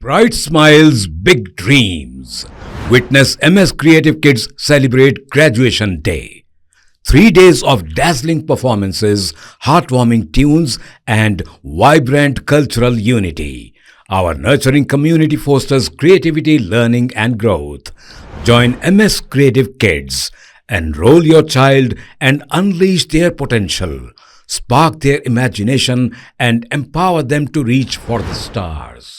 Bright smiles, big dreams. Witness MS Creative Kids celebrate Graduation Day. 3 days of dazzling performances, heartwarming tunes, and vibrant cultural unity. Our nurturing community fosters creativity, learning, and growth. Join MS Creative Kids. Enroll your child and unleash their potential. Spark their imagination and empower them to reach for the stars.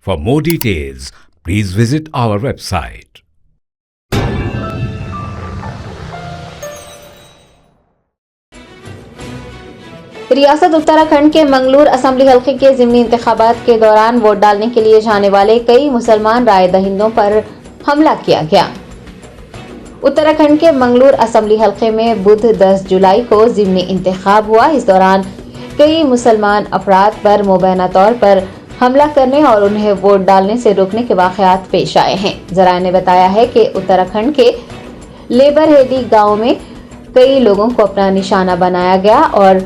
For more details, please visit our website. रियासत उत्तराखंड के Mangalore assembly हल्के के ज़िमनी इंतखाबात के दौरान vote डालने के लिए जाने वाले कई मुसलमान राय दहिंदों पर हमला किया गया। उत्तराखंड के मंगलूर असेंबली हल्के में बुध 10 जुलाई को ज़िमनी इंतखाब हुआ। इस दौरान कई मुसलमान अफराद पर मुबैना तौर पर हमला करने और उन्हें वोट डालने से रोकने के वाक़यात पेश आए हैं। ज़राए ने बताया है कि उत्तराखंड के लेबर हेडी गांव में कई लोगों को अपना निशाना बनाया गया और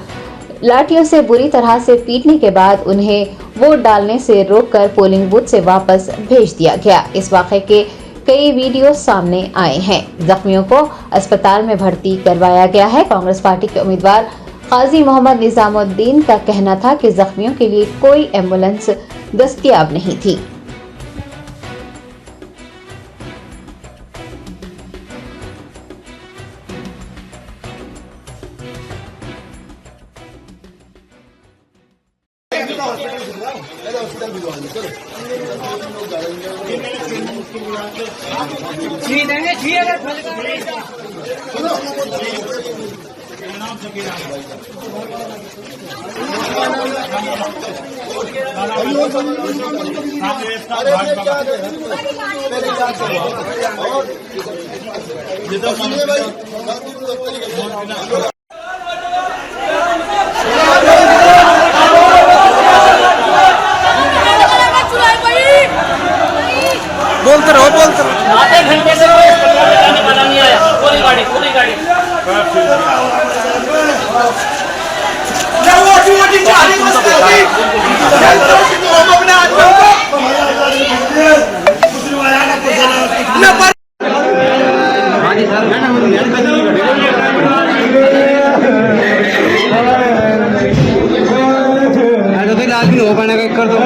लाठियों से बुरी तरह से पीटने के बाद उन्हें वोट डालने से रोककर पोलिंग बूथ से वापस भेज दिया गया। इस वाक़े के कई वीडियो सामने आए हैं। जख्मियों को अस्पताल में भर्ती करवाया गया है। कांग्रेस पार्टी के उम्मीदवार काजी मोहम्मद निजामुद्दीन का कहना था कि जख्मियों के लिए कोई एम्बुलेंस दस्तयाब नहीं थी। बोलते रहो आधे घंटे से कोई जाने वाला नहीं आया। पूरी गाड़ी हो पाने का कर दो।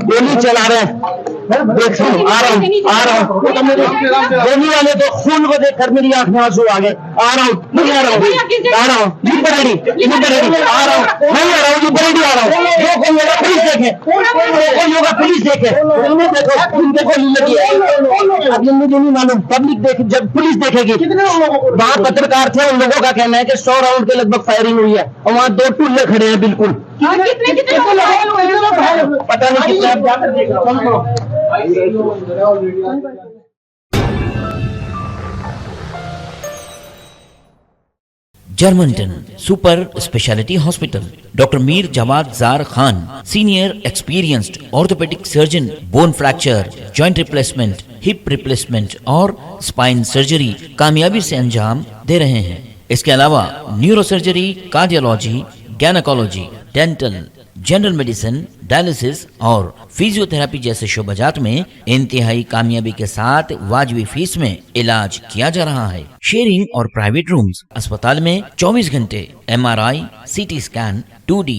गोली चला रहे हैं। देख आ रहा हूँ गोली वाले तो खून को देखकर मेरी आंख में आंसू आ गए। आ रहा हूँ नहीं आ रहा हूँ आ रहा हूँ नहीं आ रहा हूँ जो कोई होगा पुलिस देखे पुलिस देखे गोली लगी है। अब ये मुझे नहीं मालूम पब्लिक देखे जब पुलिस देखेगी। वहाँ पत्रकार थे उन लोगों का कहना है कि 100 राउंड के लगभग फायरिंग हुई है और वहाँ 2 टुल्ले खड़े हैं। बिल्कुल पता नहीं कितना जाकर देख रहा हूँ। Germanten super speciality hospital. Doctor Mir Jawad Zar Khan, senior experienced orthopaedic surgeon, bone fracture, joint replacement, hip replacement और स्पाइन सर्जरी कामयाबी से अंजाम दे रहे हैं। इसके अलावा neuro surgery, cardiology, gynaecology, dental, general medicine, dialysis और फिजियोथेरेपी जैसे शोबाजात में इंतहाई कामयाबी के साथ वाजिबी फीस में इलाज किया जा रहा है। शेयरिंग और प्राइवेट रूम्स। अस्पताल में 24 घंटे MRI, CT scan, 2D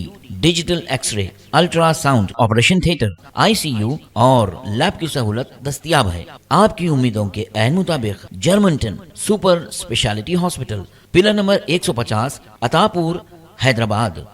digital X-ray, ultrasound, operation theatre, ICU और लैब की सहूलत दस्तयाब है। आपकी उम्मीदों के ऐन मुताबिक Germanten super speciality hospital, pillar number 150, Attapur, Hyderabad.